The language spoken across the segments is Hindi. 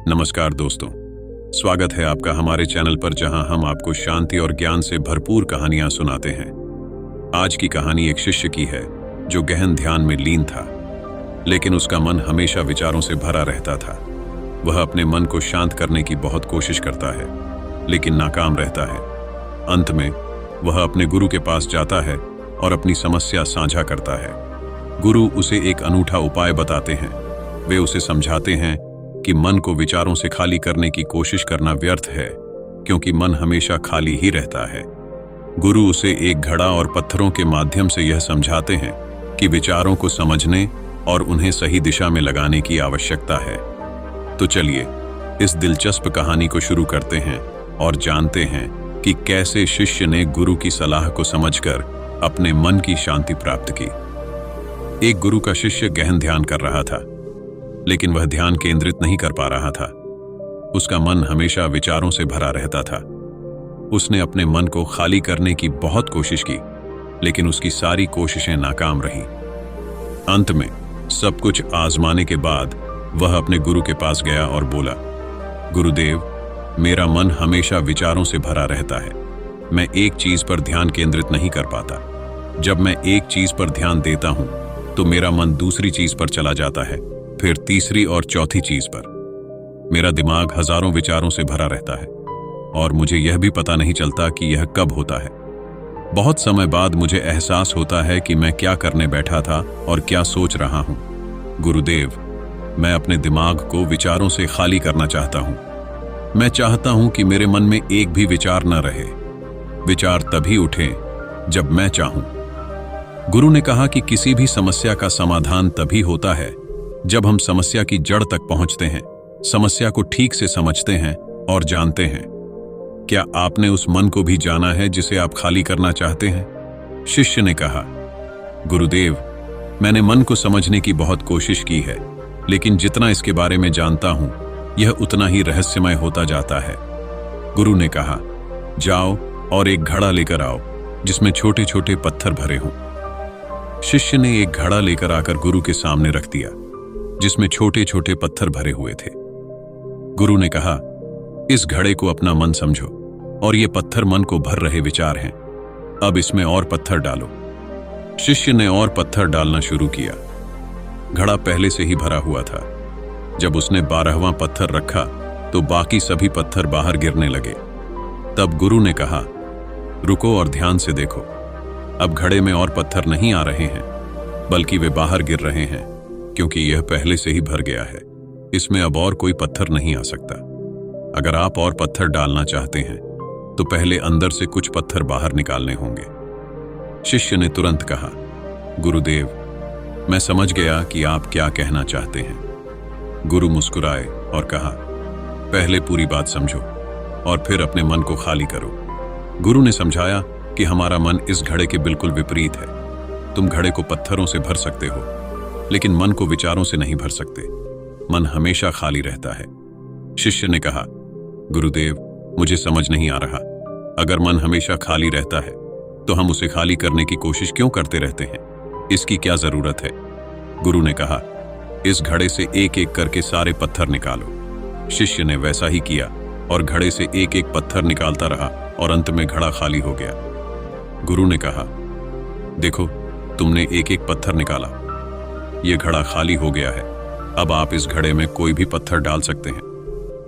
नमस्कार दोस्तों, स्वागत है आपका हमारे चैनल पर जहां हम आपको शांति और ज्ञान से भरपूर कहानियां सुनाते हैं। आज की कहानी एक शिष्य की है जो गहन ध्यान में लीन था, लेकिन उसका मन हमेशा विचारों से भरा रहता था। वह अपने मन को शांत करने की बहुत कोशिश करता है, लेकिन नाकाम रहता है। अंत में वह अपने गुरु के पास जाता है और अपनी समस्या साझा करता है। गुरु उसे एक अनूठा उपाय बताते हैं। वे उसे समझाते हैं कि मन को विचारों से खाली करने की कोशिश करना व्यर्थ है, क्योंकि मन हमेशा खाली ही रहता है। गुरु उसे एक घड़ा और पत्थरों के माध्यम से यह समझाते हैं कि विचारों को समझने और उन्हें सही दिशा में लगाने की आवश्यकता है। तो चलिए इस दिलचस्प कहानी को शुरू करते हैं और जानते हैं कि कैसे शिष्य ने गुरु की सलाह को समझकर अपने मन की शांति प्राप्त की। एक गुरु का शिष्य गहन ध्यान कर रहा था, लेकिन वह ध्यान केंद्रित नहीं कर पा रहा था। उसका मन हमेशा विचारों से भरा रहता था। उसने अपने मन को खाली करने की बहुत कोशिश की, लेकिन उसकी सारी कोशिशें नाकाम रहीं। अंत में सब कुछ आजमाने के बाद वह अपने गुरु के पास गया और बोला, गुरुदेव, मेरा मन हमेशा विचारों से भरा रहता है। मैं एक चीज पर ध्यान केंद्रित नहीं कर पाता। जब मैं एक चीज पर ध्यान देता हूं तो मेरा मन दूसरी चीज पर चला जाता है, फिर तीसरी और चौथी चीज पर। मेरा दिमाग हजारों विचारों से भरा रहता है और मुझे यह भी पता नहीं चलता कि यह कब होता है। बहुत समय बाद मुझे एहसास होता है कि मैं क्या करने बैठा था और क्या सोच रहा हूं। गुरुदेव, मैं अपने दिमाग को विचारों से खाली करना चाहता हूं। मैं चाहता हूं कि मेरे मन में एक भी विचार न रहे। विचार तभी उठे जब मैं चाहूं। गुरु ने कहा कि किसी भी समस्या का समाधान तभी होता है जब हम समस्या की जड़ तक पहुंचते हैं, समस्या को ठीक से समझते हैं और जानते हैं। क्या आपने उस मन को भी जाना है जिसे आप खाली करना चाहते हैं? शिष्य ने कहा, गुरुदेव, मैंने मन को समझने की बहुत कोशिश की है, लेकिन जितना इसके बारे में जानता हूं, यह उतना ही रहस्यमय होता जाता है। गुरु ने कहा, जाओ और एक घड़ा लेकर आओ जिसमें छोटे छोटे पत्थर भरे हों। शिष्य ने एक घड़ा लेकर आकर गुरु के सामने रख दिया, जिसमें छोटे छोटे पत्थर भरे हुए थे। गुरु ने कहा, इस घड़े को अपना मन समझो और ये पत्थर मन को भर रहे विचार हैं। अब इसमें और पत्थर डालो। शिष्य ने और पत्थर डालना शुरू किया। घड़ा पहले से ही भरा हुआ था। जब उसने 12वां पत्थर रखा तो बाकी सभी पत्थर बाहर गिरने लगे। तब गुरु ने कहा, रुको और ध्यान से देखो। अब घड़े में और पत्थर नहीं आ रहे हैं, बल्कि वे बाहर गिर रहे हैं, क्योंकि यह पहले से ही भर गया है। इसमें अब और कोई पत्थर नहीं आ सकता। अगर आप और पत्थर डालना चाहते हैं तो पहले अंदर से कुछ पत्थर बाहर निकालने होंगे। शिष्य ने तुरंत कहा, गुरुदेव, मैं समझ गया कि आप क्या कहना चाहते हैं। गुरु मुस्कुराए और कहा, पहले पूरी बात समझो और फिर अपने मन को खाली करो। गुरु ने समझाया कि हमारा मन इस घड़े के बिल्कुल विपरीत है। तुम घड़े को पत्थरों से भर सकते हो, लेकिन मन को विचारों से नहीं भर सकते। मन हमेशा खाली रहता है। शिष्य ने कहा, गुरुदेव, मुझे समझ नहीं आ रहा। अगर मन हमेशा खाली रहता है तो हम उसे खाली करने की कोशिश क्यों करते रहते हैं? इसकी क्या जरूरत है? गुरु ने कहा, इस घड़े से एक एक करके सारे पत्थर निकालो। शिष्य ने वैसा ही किया और घड़े से एक एक पत्थर निकालता रहा और अंत में घड़ा खाली हो गया। गुरु ने कहा, देखो, तुमने एक एक पत्थर निकाला, यह घड़ा खाली हो गया है। अब आप इस घड़े में कोई भी पत्थर डाल सकते हैं,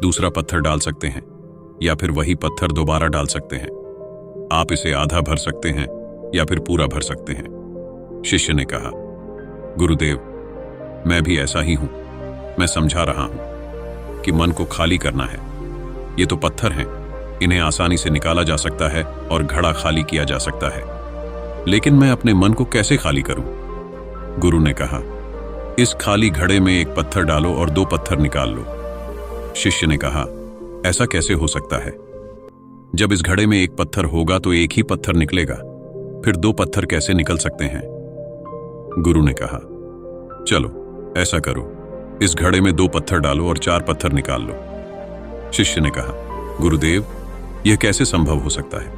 दूसरा पत्थर डाल सकते हैं, या फिर वही पत्थर दोबारा डाल सकते हैं। आप इसे आधा भर सकते हैं या फिर पूरा भर सकते हैं। शिष्य ने कहा, गुरुदेव, मैं भी ऐसा ही हूं। मैं समझा रहा हूं कि मन को खाली करना है। ये तो पत्थर हैं, इन्हें आसानी से निकाला जा सकता है और घड़ा खाली किया जा सकता है, लेकिन मैं अपने मन को कैसे खाली करूं? गुरु ने कहा, इस खाली घड़े में एक पत्थर डालो और 2 पत्थर निकाल लो। शिष्य ने कहा, ऐसा कैसे हो सकता है? जब इस घड़े में एक पत्थर होगा तो एक ही पत्थर निकलेगा, फिर 2 पत्थर कैसे निकल सकते हैं? गुरु ने कहा, चलो ऐसा करो, इस घड़े में 2 पत्थर डालो और 4 पत्थर निकाल लो। शिष्य ने कहा, गुरुदेव, यह कैसे संभव हो सकता है?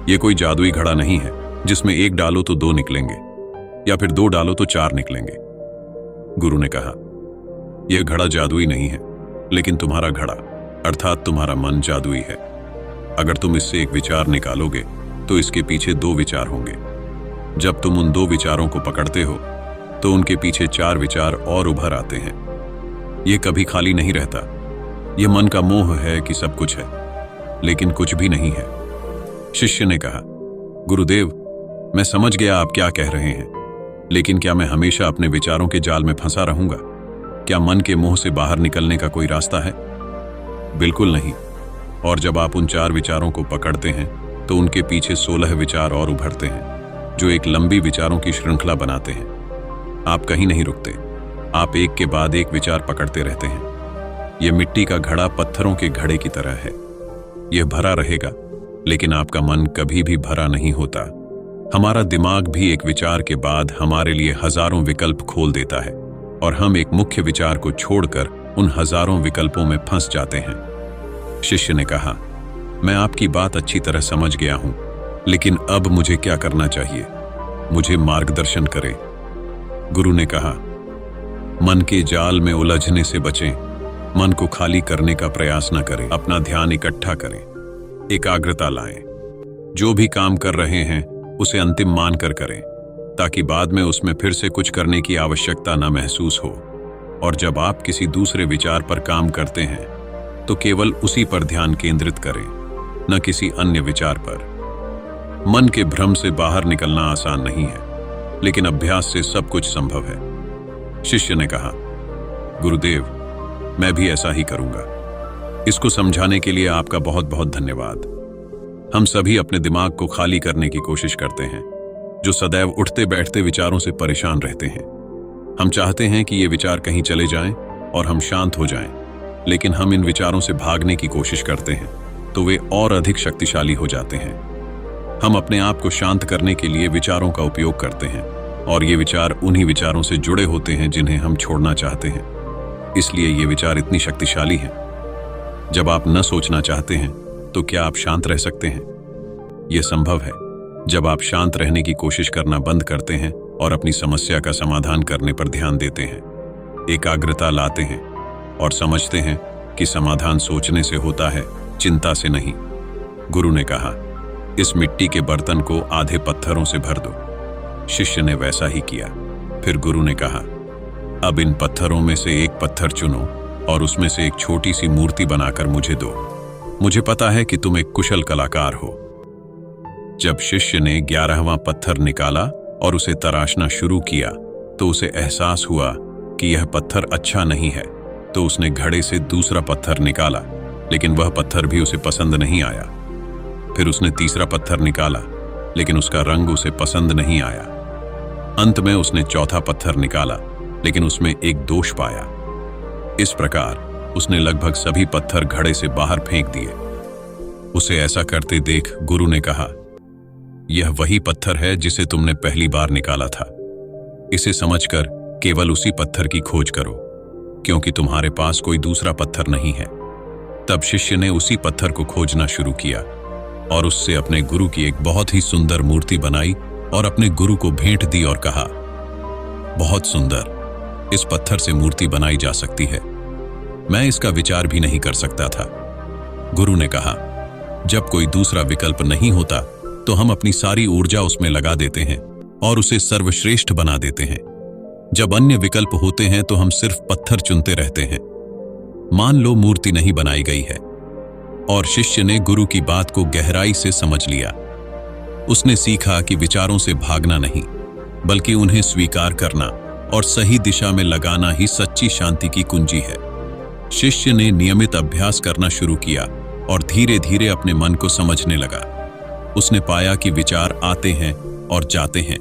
यह कोई जादुई घड़ा नहीं है जिसमें 1 डालो तो 2 निकलेंगे, या फिर 2 डालो तो 4 निकलेंगे। गुरु ने कहा, यह घड़ा जादुई नहीं है, लेकिन तुम्हारा घड़ा अर्थात तुम्हारा मन जादुई है। अगर तुम इससे एक विचार निकालोगे तो इसके पीछे दो विचार होंगे। जब तुम उन दो विचारों को पकड़ते हो तो उनके पीछे चार विचार और उभर आते हैं। ये कभी खाली नहीं रहता। यह मन का मोह है कि सब कुछ है, लेकिन कुछ भी नहीं है। शिष्य ने कहा, गुरुदेव, मैं समझ गया आप क्या कह रहे हैं, लेकिन क्या मैं हमेशा अपने विचारों के जाल में फंसा रहूंगा? क्या मन के मोह से बाहर निकलने का कोई रास्ता है? बिल्कुल नहीं। और जब आप उन चार विचारों को पकड़ते हैं तो उनके पीछे 16 विचार और उभरते हैं, जो एक लंबी विचारों की श्रृंखला बनाते हैं। आप कहीं नहीं रुकते, आप एक के बाद एक विचार पकड़ते रहते हैं। यह मिट्टी का घड़ा पत्थरों के घड़े की तरह है। यह भरा रहेगा, लेकिन आपका मन कभी भी भरा नहीं होता। हमारा दिमाग भी एक विचार के बाद हमारे लिए हजारों विकल्प खोल देता है और हम एक मुख्य विचार को छोड़कर उन हजारों विकल्पों में फंस जाते हैं। शिष्य ने कहा, मैं आपकी बात अच्छी तरह समझ गया हूं, लेकिन अब मुझे क्या करना चाहिए? मुझे मार्गदर्शन करें। गुरु ने कहा, मन के जाल में उलझने से बचें। मन को खाली करने का प्रयास न करें। अपना ध्यान इकट्ठा करें, एकाग्रता लाएं। जो भी काम कर रहे हैं उसे अंतिम मानकर करें, ताकि बाद में उसमें फिर से कुछ करने की आवश्यकता न महसूस हो। और जब आप किसी दूसरे विचार पर काम करते हैं तो केवल उसी पर ध्यान केंद्रित करें, न किसी अन्य विचार पर। मन के भ्रम से बाहर निकलना आसान नहीं है, लेकिन अभ्यास से सब कुछ संभव है। शिष्य ने कहा, गुरुदेव, मैं भी ऐसा ही करूंगा। इसको समझाने के लिए आपका बहुत बहुत धन्यवाद। हम सभी अपने दिमाग को खाली करने की कोशिश करते हैं, जो सदैव उठते बैठते विचारों से परेशान रहते हैं। हम चाहते हैं कि ये विचार कहीं चले जाएं और हम शांत हो जाएं, लेकिन हम इन विचारों से भागने की कोशिश करते हैं तो वे और अधिक शक्तिशाली हो जाते हैं। हम अपने आप को शांत करने के लिए विचारों का उपयोग करते हैं, और ये विचार उन्हीं विचारों से जुड़े होते हैं जिन्हें हम छोड़ना चाहते हैं। इसलिए ये विचार इतनी शक्तिशाली हैं। जब आप न सोचना चाहते हैं तो क्या आप शांत रह सकते हैं? यह संभव है जब आप शांत रहने की कोशिश करना बंद करते हैं और अपनी समस्या का समाधान करने पर ध्यान देते हैं, एकाग्रता लाते हैं और समझते हैं कि समाधान सोचने से होता है, चिंता से नहीं। गुरु ने कहा, इस मिट्टी के बर्तन को आधे पत्थरों से भर दो। शिष्य ने वैसा ही किया। फिर गुरु ने कहा, अब इन पत्थरों में से एक पत्थर चुनो और उसमें से एक छोटी सी मूर्ति बनाकर मुझे दो। मुझे पता है कि तुम एक कुशल कलाकार हो। जब शिष्य ने 11वां पत्थर निकाला और उसे तराशना शुरू किया तो उसे एहसास हुआ कि यह पत्थर अच्छा नहीं है। तो उसने घड़े से दूसरा पत्थर निकाला, लेकिन वह पत्थर भी उसे पसंद नहीं आया। फिर उसने तीसरा पत्थर निकाला, लेकिन उसका रंग उसे पसंद नहीं आया। अंत में उसने चौथा पत्थर निकाला, लेकिन उसमें एक दोष पाया। इस प्रकार उसने लगभग सभी पत्थर घड़े से बाहर फेंक दिए। उसे ऐसा करते देख गुरु ने कहा, यह वही पत्थर है जिसे तुमने पहली बार निकाला था। इसे समझकर केवल उसी पत्थर की खोज करो, क्योंकि तुम्हारे पास कोई दूसरा पत्थर नहीं है। तब शिष्य ने उसी पत्थर को खोजना शुरू किया और उससे अपने गुरु की एक बहुत ही सुंदर मूर्ति बनाई और अपने गुरु को भेंट दी और कहा, बहुत सुंदर, इस पत्थर से मूर्ति बनाई जा सकती है। मैं इसका विचार भी नहीं कर सकता था। गुरु ने कहा, जब कोई दूसरा विकल्प नहीं होता तो हम अपनी सारी ऊर्जा उसमें लगा देते हैं और उसे सर्वश्रेष्ठ बना देते हैं। जब अन्य विकल्प होते हैं तो हम सिर्फ पत्थर चुनते रहते हैं। मान लो मूर्ति नहीं बनाई गई है। और शिष्य ने गुरु की बात को गहराई से समझ लिया। उसने सीखा कि विचारों से भागना नहीं, बल्कि उन्हें स्वीकार करना और सही दिशा में लगाना ही सच्ची शांति की कुंजी है। शिष्य ने नियमित अभ्यास करना शुरू किया और धीरे धीरे अपने मन को समझने लगा। उसने पाया कि विचार आते हैं और जाते हैं,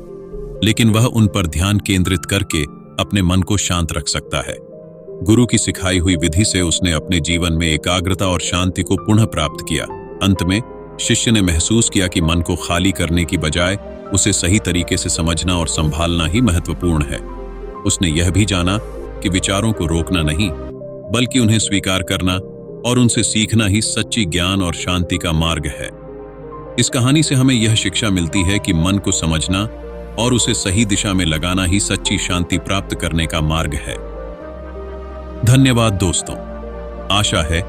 लेकिन वह उन पर ध्यान केंद्रित करके अपने मन को शांत रख सकता है। गुरु की सिखाई हुई विधि से उसने अपने जीवन में एकाग्रता और शांति को पुनः प्राप्त किया। अंत में शिष्य ने महसूस किया कि मन को खाली करने की बजाय उसे सही तरीके से समझना और संभालना ही महत्वपूर्ण है। उसने यह भी जाना कि विचारों को रोकना नहीं, बल्कि उन्हें स्वीकार करना और उनसे सीखना ही सच्ची ज्ञान और शांति का मार्ग है। इस कहानी से हमें यह शिक्षा मिलती है कि मन को समझना और उसे सही दिशा में लगाना ही सच्ची शांति प्राप्त करने का मार्ग है। धन्यवाद दोस्तों। आशा है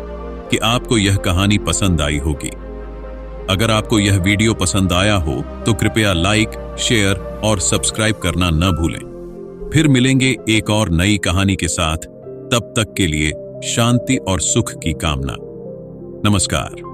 कि आपको यह कहानी पसंद आई होगी। अगर आपको यह वीडियो पसंद आया हो तो कृपया लाइक, शेयर और सब्सक्राइब करना न भूलें। फिर मिलेंगे एक और नई कहानी के साथ। तब तक के लिए शांति और सुख की कामना। नमस्कार।